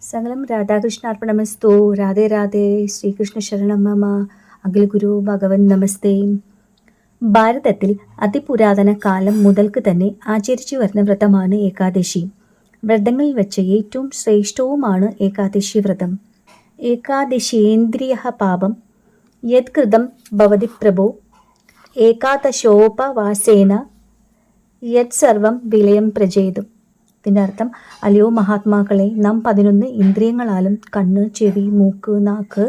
സകലം രാധാകൃഷ്ണാർപ്പണമസ്തു. രാധേ രാധേ. ശ്രീകൃഷ്ണ ശരണം മമ. അഖിലഗുരു ഭഗവൻ നമസ്തേ. ഭാരതത്തിൽ അതിപുരാതന കാലം മുതൽക്ക് തന്നെ ആചരിച്ചു വരുന്ന വ്രതമാണ് ഏകാദശി. വ്രതങ്ങളിൽ വെച്ച് ഏറ്റവും ശ്രേഷ്ഠവുമാണ് ഏകാദശി വ്രതം. ഏകാദശീന്ദ്രിയ പാപം യത്കൃതം ഭവതി പ്രഭോ ഏകാദശോപവാസേന യത് സർവം വിലയം പ്രജേതും. ഇതിൻ്റെ അർത്ഥം, അല്ലയോ മഹാത്മാക്കളെ, നാം 11 ഇന്ദ്രിയങ്ങളാലും കണ്ണ്, ചെവി, മൂക്ക്, നാക്ക്,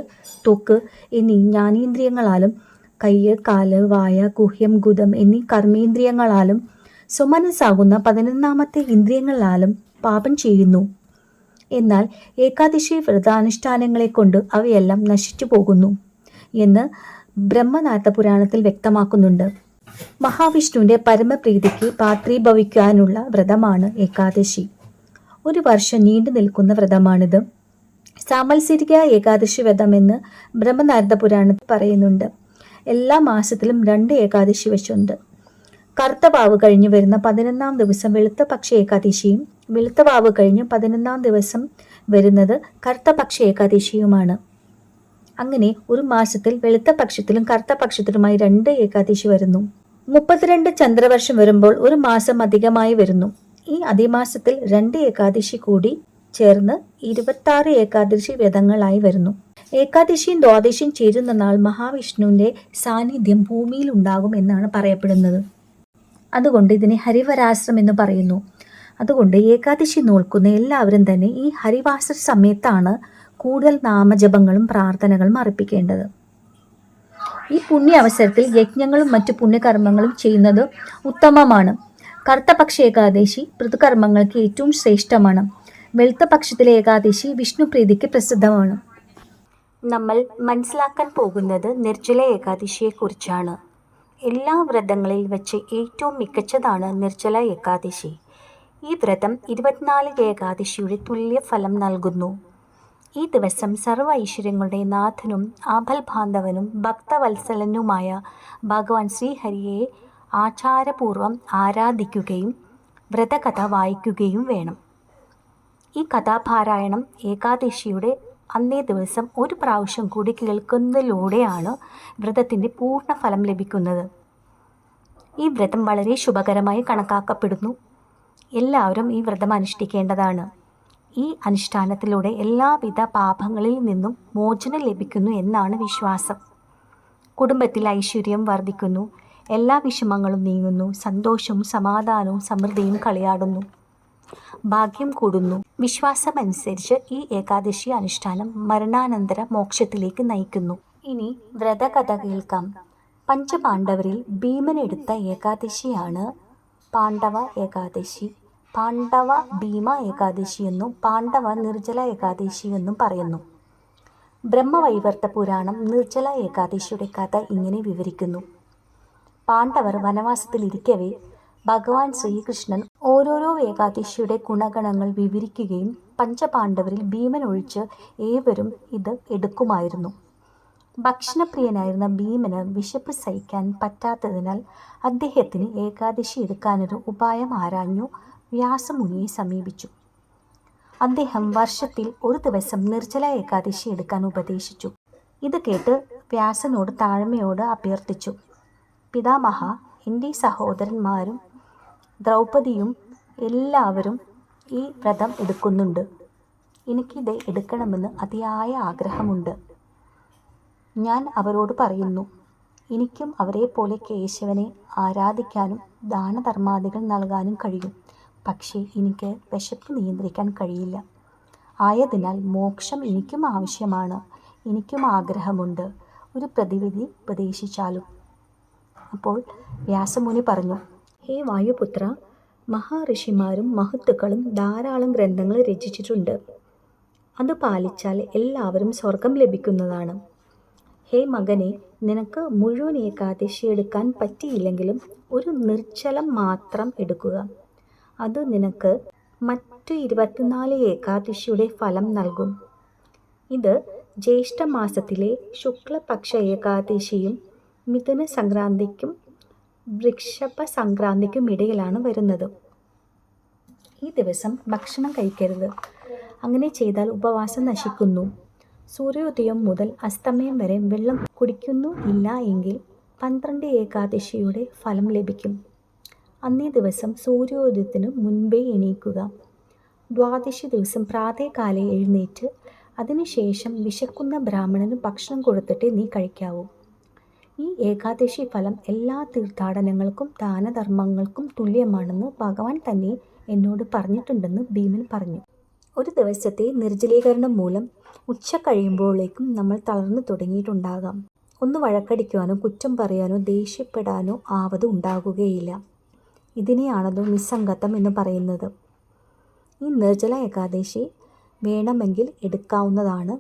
ത്വക്ക് എന്നീ ജ്ഞാനേന്ദ്രിയങ്ങളാലും കയ്യ്, കാല്, വായ, ഗുഹ്യം, ഗുദം എന്നീ കർമ്മേന്ദ്രിയങ്ങളാലും സുമനസ്സാകുന്ന 11ാമത്തെ ഇന്ദ്രിയങ്ങളാലും പാപം ചെയ്യുന്നു. എന്നാൽ ഏകാദശി വ്രതാനുഷ്ഠാനങ്ങളെ കൊണ്ട് അവയെല്ലാം നശിച്ചു പോകുന്നു എന്ന് ബ്രഹ്മനാഥ പുരാണത്തിൽ വ്യക്തമാക്കുന്നുണ്ട്. മഹാവിഷ്ണുവിൻ്റെ പരമപ്രീതിക്ക് പാത്രീഭവിക്കാനുള്ള വ്രതമാണ് ഏകാദശി. ഒരു വർഷം നീണ്ടു നിൽക്കുന്ന വ്രതമാണിത്. സാമത്സരിക ഏകാദശി വ്രതം എന്ന് ബ്രഹ്മനാരദ പുരാണത്തിൽ പറയുന്നുണ്ട്. എല്ലാ മാസത്തിലും 2 ഏകാദശി വെച്ചുണ്ട്. കറുത്ത വാവ് കഴിഞ്ഞ് വരുന്ന 11ാം ദിവസം വെളുത്ത പക്ഷ ഏകാദശിയും വെളുത്ത വാവ് കഴിഞ്ഞ് 11ാം ദിവസം വരുന്നത് കറുത്ത പക്ഷ ഏകാദശിയുമാണ്. അങ്ങനെ ഒരു മാസത്തിൽ വെളുത്ത പക്ഷത്തിലും കറുത്ത പക്ഷത്തിലുമായി 2 ഏകാദശി വരുന്നു. 32 ചന്ദ്രവർഷം വരുമ്പോൾ ഒരു മാസം അധികമായി വരുന്നു. ഈ അതിമാസത്തിൽ 2 ഏകാദശി കൂടി ചേർന്ന് 26 ഏകാദശി വ്രതങ്ങളായി വരുന്നു. ഏകാദശിയും ദ്വാദശിയും ചേരുന്ന നാൾ മഹാവിഷ്ണുവിൻ്റെ സാന്നിധ്യം ഭൂമിയിൽ ഉണ്ടാകും എന്നാണ് പറയപ്പെടുന്നത്. അതുകൊണ്ട് ഇതിനെ ഹരിവരാശ്രം എന്ന് പറയുന്നു. അതുകൊണ്ട് ഏകാദശി നോൽക്കുന്ന എല്ലാവരും തന്നെ ഈ ഹരിവാസ സമയത്താണ് കൂടുതൽ നാമജപങ്ങളും പ്രാർത്ഥനകളും അർപ്പിക്കേണ്ടത്. ഈ പുണ്യ അവസരത്തിൽ യജ്ഞങ്ങളും മറ്റു പുണ്യകർമ്മങ്ങളും ചെയ്യുന്നത് ഉത്തമമാണ്. കറുത്ത പക്ഷ ഏകാദശി ഋതുകർമ്മങ്ങൾക്ക് ഏറ്റവും ശ്രേഷ്ഠമാണ്. വെളുത്ത പക്ഷത്തിലെ ഏകാദശി വിഷ്ണു പ്രീതിക്ക് പ്രസിദ്ധമാണ്. നമ്മൾ മനസ്സിലാക്കാൻ പോകുന്നത് നിർജ്ജല ഏകാദശിയെക്കുറിച്ചാണ്. എല്ലാ വ്രതങ്ങളിൽ വെച്ച് ഏറ്റവും മികച്ചതാണ് നിർജ്ജല ഏകാദശി. ഈ വ്രതം 24 ഏകാദശിയുടെ തുല്യ ഫലം നൽകുന്നു. ഈ ദിവസം സർവ്വ ഐശ്വര്യങ്ങളുടെ നാഥനും ആപൽബാന്ധവനും ഭക്തവത്സലനുമായ ഭഗവാൻ ശ്രീഹരിയെ ആചാരപൂർവം ആരാധിക്കുകയും വ്രതകഥ വായിക്കുകയും വേണം. ഈ കഥാപാരായണം ഏകാദശിയുടെ അന്നേ ദിവസം ഒരു പ്രാവശ്യം കൂടി കേൾക്കുന്നതിലൂടെയാണ് വ്രതത്തിൻ്റെ പൂർണ്ണ ഫലം ലഭിക്കുന്നത്. ഈ വ്രതം വളരെ ശുഭകരമായി കണക്കാക്കപ്പെടുന്നു. എല്ലാവരും ഈ വ്രതം അനുഷ്ഠിക്കേണ്ടതാണ്. ഈ അനുഷ്ഠാനത്തിലൂടെ എല്ലാവിധ പാപങ്ങളിൽ നിന്നും മോചനം ലഭിക്കുന്നു എന്നാണ് വിശ്വാസം. കുടുംബത്തിൽ ഐശ്വര്യം വർദ്ധിക്കുന്നു, എല്ലാ വിഷമങ്ങളും നീങ്ങുന്നു, സന്തോഷവും സമാധാനവും സമൃദ്ധിയും കളിയാടുന്നു, ഭാഗ്യം കൂടുന്നു. വിശ്വാസമനുസരിച്ച് ഈ ഏകാദശി അനുഷ്ഠാനം മരണാനന്തര മോക്ഷത്തിലേക്ക് നയിക്കുന്നു. ഇനി വ്രതകഥ കേൾക്കാം. പഞ്ചപാണ്ഡവരിൽ ഭീമനെടുത്ത ഏകാദശിയാണ് പാണ്ഡവ ഏകാദശി. പാണ്ഡവ ഭീമ ഏകാദശി എന്നും പാണ്ഡവ നിർജ്ജല ഏകാദശി എന്നും പറയുന്നു. ബ്രഹ്മവൈവർത്ത പുരാണം നിർജ്ജല ഏകാദശിയുടെ കഥ ഇങ്ങനെ വിവരിക്കുന്നു. പാണ്ഡവർ വനവാസത്തിലിരിക്കവേ ഭഗവാൻ ശ്രീകൃഷ്ണൻ ഓരോരോ ഏകാദശിയുടെ ഗുണഗണങ്ങൾ വിവരിക്കുകയും പഞ്ചപാണ്ഡവരിൽ ഭീമൻ ഒഴിച്ച് ഏവരും ഇത് എടുക്കുമായിരുന്നു. ഭക്ഷണപ്രിയനായിരുന്ന ഭീമന് വിശപ്പ് സഹിക്കാൻ പറ്റാത്തതിനാൽ അദ്ദേഹത്തിന് ഏകാദശി എടുക്കാനൊരു ഉപായം ആരാഞ്ഞു വ്യാസമുനിയെ സമീപിച്ചു. അദ്ദേഹം വർഷത്തിൽ ഒരു ദിവസം നിർജ്ജല ഏകാദശി എടുക്കാൻ ഉപദേശിച്ചു. ഇത് കേട്ട് വ്യാസനോട് താഴ്മയോട് അഭ്യർത്ഥിച്ചു, പിതാമഹ, എൻ്റെ സഹോദരന്മാരും ദ്രൗപദിയും എല്ലാവരും ഈ വ്രതം എടുക്കുന്നുണ്ട്. എനിക്കിത് എടുക്കണമെന്ന് അതിയായ ആഗ്രഹമുണ്ട്. ഞാൻ അവരോട് പറയുന്നു, എനിക്കും അവരെ പോലെ കേശവനെ ആരാധിക്കാനും ദാനധർമാദികൾ നൽകാനും കഴിയും. പക്ഷേ എനിക്ക് വിശപ്പ് നിയന്ത്രിക്കാൻ കഴിയില്ല. ആയതിനാൽ മോക്ഷം എനിക്കും ആവശ്യമാണ്. എനിക്കും ആഗ്രഹമുണ്ട്. ഒരു പ്രതിവിധി ഉപദേശിച്ചാലും. അപ്പോൾ വ്യാസമുനി പറഞ്ഞു, ഹേ വായുപുത്ര, മഹാഋഷിമാരും മഹത്തുക്കളും ധാരാളം ഗ്രന്ഥങ്ങൾ രചിച്ചിട്ടുണ്ട്. അത് പാലിച്ചാൽ എല്ലാവരും സ്വർഗം ലഭിക്കുന്നതാണ്. ഹേ മകനെ, നിനക്ക് മുഴുവൻ ഏകാദശി എടുക്കാൻ പറ്റിയില്ലെങ്കിലും ഒരു നിർജ്ജലം മാത്രം എടുക്കുക. അത് നിനക്ക് മറ്റു 24 ഏകാദശിയുടെ ഫലം നൽകും. ഇത് ജ്യേഷ്ഠമാസത്തിലെ ശുക്ലപക്ഷ ഏകാദശിയും മിഥുന സംക്രാന്തിക്കും വൃഷഭ സംക്രാന്തിക്കും ഇടയിലാണ് വരുന്നത്. ഈ ദിവസം ഭക്ഷണം കഴിക്കരുത്. അങ്ങനെ ചെയ്താൽ ഉപവാസം നശിക്കുന്നു. സൂര്യോദയം മുതൽ അസ്തമയം വരെ വെള്ളം കുടിക്കുന്നു ഇല്ല എങ്കിൽ 12 ഏകാദശിയുടെ ഫലം ലഭിക്കും. അന്നേ ദിവസം സൂര്യോദയത്തിന് മുൻപേ എണീക്കുക. ദ്വാദശി ദിവസം പ്രാതःകാലേ എഴുന്നേറ്റ് അതിനുശേഷം വിശക്കുന്ന ബ്രാഹ്മണന് ഭക്ഷണം കൊടുത്തിട്ട് നീ കഴിക്കാവൂ. ഈ ഏകാദശി ഫലം എല്ലാ തീർത്ഥാടനങ്ങൾക്കും ദാനധർമ്മങ്ങൾക്കും തുല്യമാണെന്ന് ഭഗവാൻ തന്നെ എന്നോട് പറഞ്ഞിട്ടുണ്ടെന്ന് ഭീമൻ പറഞ്ഞു. ഒരു ദിവസത്തെ നിർജ്ജലീകരണം മൂലം ഉച്ച കഴിയുമ്പോഴേക്കും നമ്മൾ തളർന്നു തുടങ്ങിയിട്ടുണ്ടാകാം. ഒന്ന് വഴക്കടിക്കുവാനോ കുറ്റം പറയാനോ ദേഷ്യപ്പെടാനോ ആവത് ഉണ്ടാകുകയില്ല. ഇതിനെയാണല്ലോ നിസ്സംഗത്വം എന്ന് പറയുന്നത്. ഈ നിർജ്ജല ഏകാദശി വേണമെങ്കിൽ എടുക്കാവുന്നതാണ്,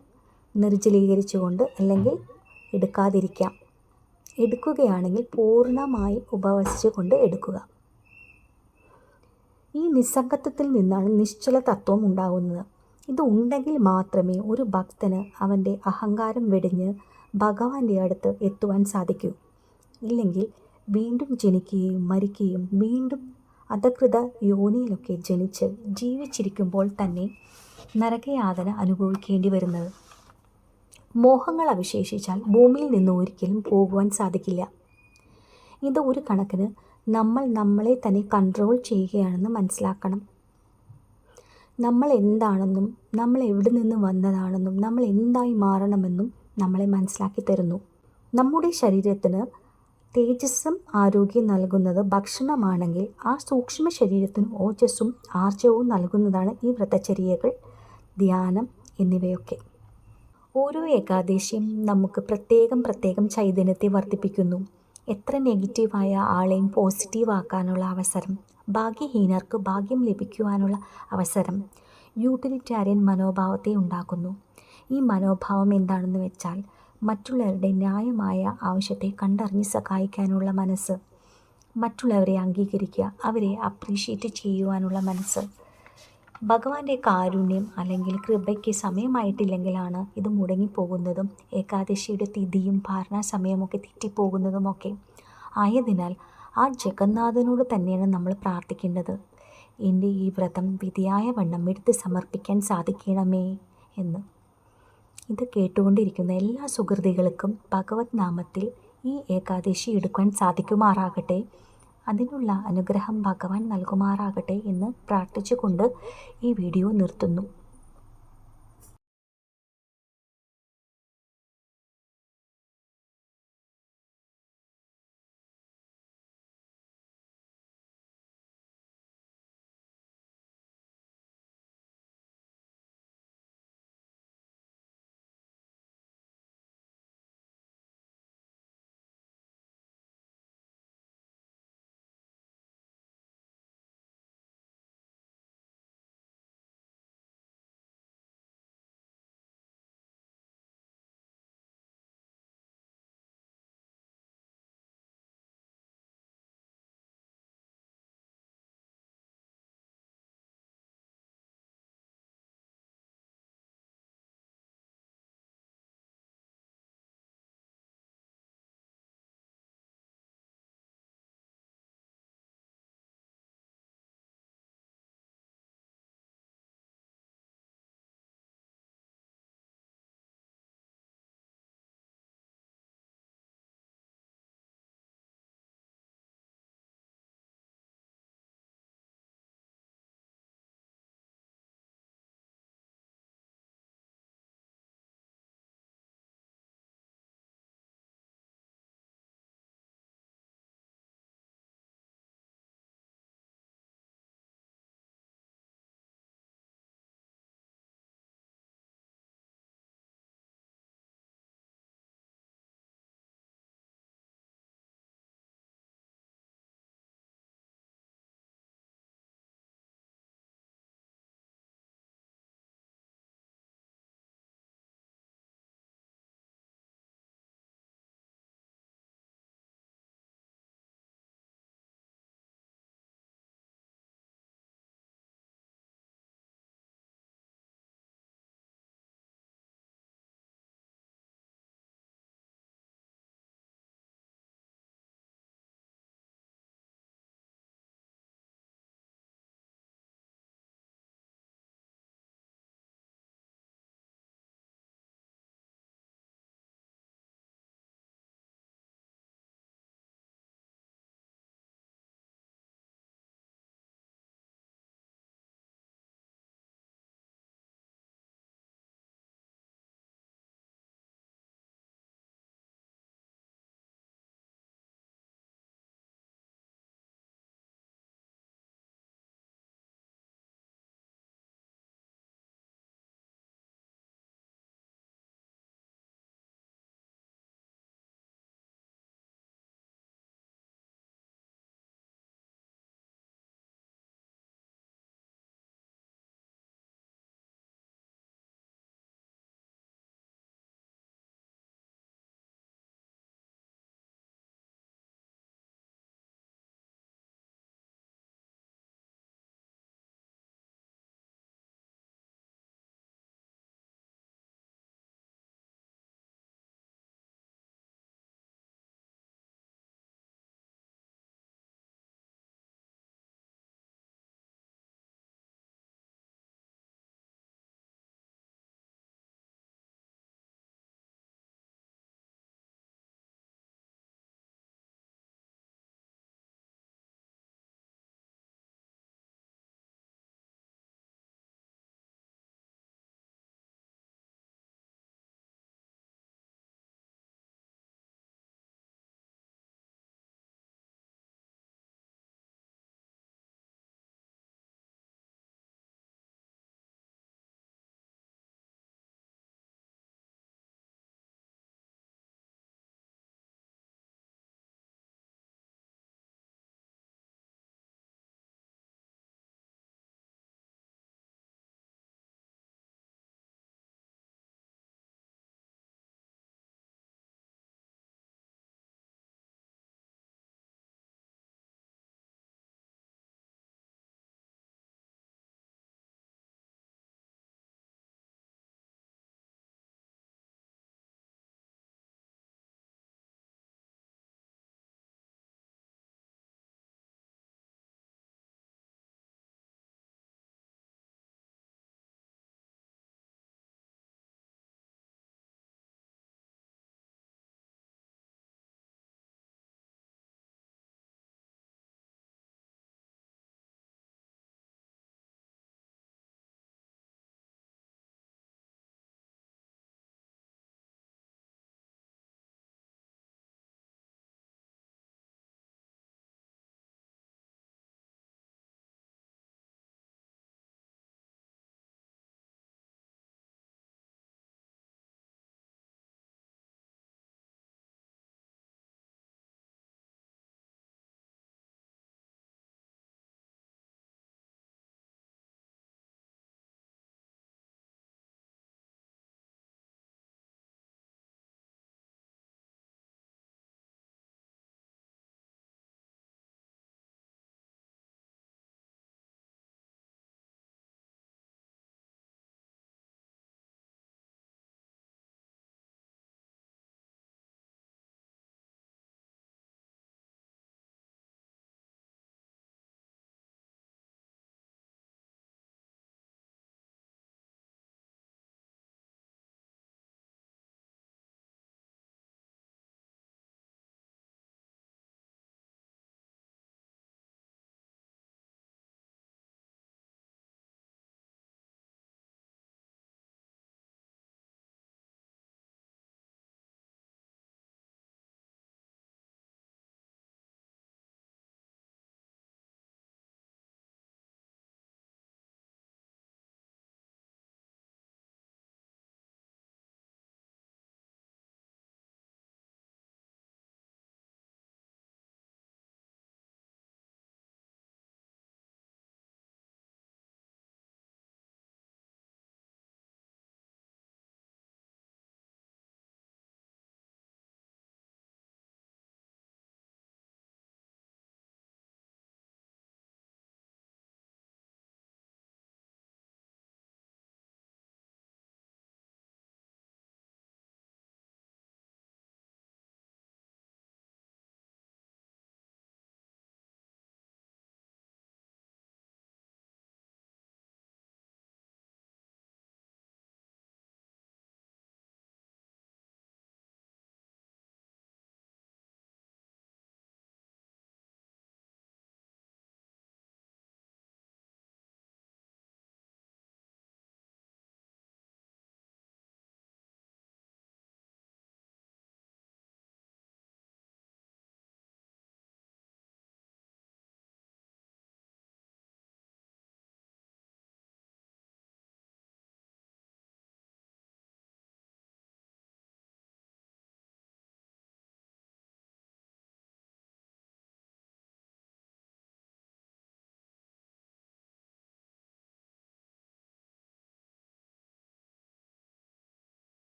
നിർജ്ജലീകരിച്ചുകൊണ്ട്, അല്ലെങ്കിൽ എടുക്കാതിരിക്കാം. എടുക്കുകയാണെങ്കിൽ പൂർണ്ണമായി ഉപവസിച്ചുകൊണ്ട് എടുക്കുക. ഈ നിസ്സംഗത്വത്തിൽ നിന്നാണ് നിശ്ചല തത്വം ഉണ്ടാകുന്നത്. ഇത് ഉണ്ടെങ്കിൽ മാത്രമേ ഒരു ഭക്തന് അവൻ്റെ അഹങ്കാരം വെടിഞ്ഞ് ഭഗവാന്റെ അടുത്ത് എത്തുവാൻ സാധിക്കൂ. ഇല്ലെങ്കിൽ വീണ്ടും ജനിക്കുകയും മരിക്കുകയും വീണ്ടും അധകൃത യോനിയിലൊക്കെ ജനിച്ച് ജീവിച്ചിരിക്കുമ്പോൾ തന്നെ നരകയാതന അനുഭവിക്കേണ്ടി വരുന്നത്. മോഹങ്ങൾ അവശേഷിച്ചാൽ ഭൂമിയിൽ നിന്ന് ഒരിക്കലും പോകുവാൻ സാധിക്കില്ല. ഇത് ഒരു കണക്കിന് നമ്മൾ നമ്മളെ തന്നെ കൺട്രോൾ ചെയ്യുകയാണെന്ന് മനസ്സിലാക്കണം. നമ്മൾ എന്താണെന്നും നമ്മൾ എവിടെ നിന്ന് വന്നതാണെന്നും നമ്മൾ എന്തായി മാറണമെന്നും നമ്മളെ മനസ്സിലാക്കി തരുന്നു. നമ്മുടെ ശരീരത്തിന് തേജസ്സും ആരോഗ്യം നൽകുന്നത് ഭക്ഷണമാണെങ്കിൽ ആ സൂക്ഷ്മ ശരീരത്തിന് ഓജസ്സും ആർജവും നൽകുന്നതാണ് ഈ വ്രതചര്യകൾ, ധ്യാനം എന്നിവയൊക്കെ. ഓരോ ഏകാദശിയും നമുക്ക് പ്രത്യേകം ചൈതന്യത്തെ വർദ്ധിപ്പിക്കുന്നു. എത്ര നെഗറ്റീവായ ആളെയും പോസിറ്റീവ് ആക്കാനുള്ള അവസരം, ഭാഗ്യഹീനർക്ക് ഭാഗ്യം ലഭിക്കുവാനുള്ള അവസരം, യൂട്ടിലിറ്റാരിയൻ മനോഭാവത്തെ ഉണ്ടാക്കുന്നു. ഈ മനോഭാവം എന്താണെന്ന് വെച്ചാൽ മറ്റുള്ളവരുടെ ന്യായമായ ആവശ്യത്തെ കണ്ടറിഞ്ഞ് സഹായിക്കാനുള്ള മനസ്സ്, മറ്റുള്ളവരെ അംഗീകരിക്കുക, അവരെ അപ്രീഷിയേറ്റ് ചെയ്യുവാനുള്ള മനസ്സ്. ഭഗവാന്റെ കാരുണ്യം അല്ലെങ്കിൽ കൃപയ്ക്ക് സമയമായിട്ടില്ലെങ്കിലാണ് ഇത് മുടങ്ങിപ്പോകുന്നതും ഏകാദശിയുടെ തിഥിയും ഭാരണ സമയമൊക്കെ തെറ്റിപ്പോകുന്നതുമൊക്കെ. ആയതിനാൽ ആ ജഗന്നാഥനോട് തന്നെയാണ് നമ്മൾ പ്രാർത്ഥിക്കേണ്ടത്. എൻ്റെ ഈ വ്രതം വിധിയായ വണ്ണം എടുത്ത് സമർപ്പിക്കാൻ സാധിക്കണമേ എന്ന്. ഇത് കേട്ടുകൊണ്ടിരിക്കുന്ന എല്ലാ സുഹൃത്തുക്കൾക്കും ഭഗവത് നാമത്തിൽ ഈ ഏകാദശി എടുക്കാൻ സാധിക്കുമാറാകട്ടെ, അതിനുള്ള അനുഗ്രഹം ഭഗവാൻ നൽകുമാറാകട്ടെ എന്ന് പ്രാർത്ഥിച്ചുകൊണ്ട് ഈ വീഡിയോ നിർത്തുന്നു.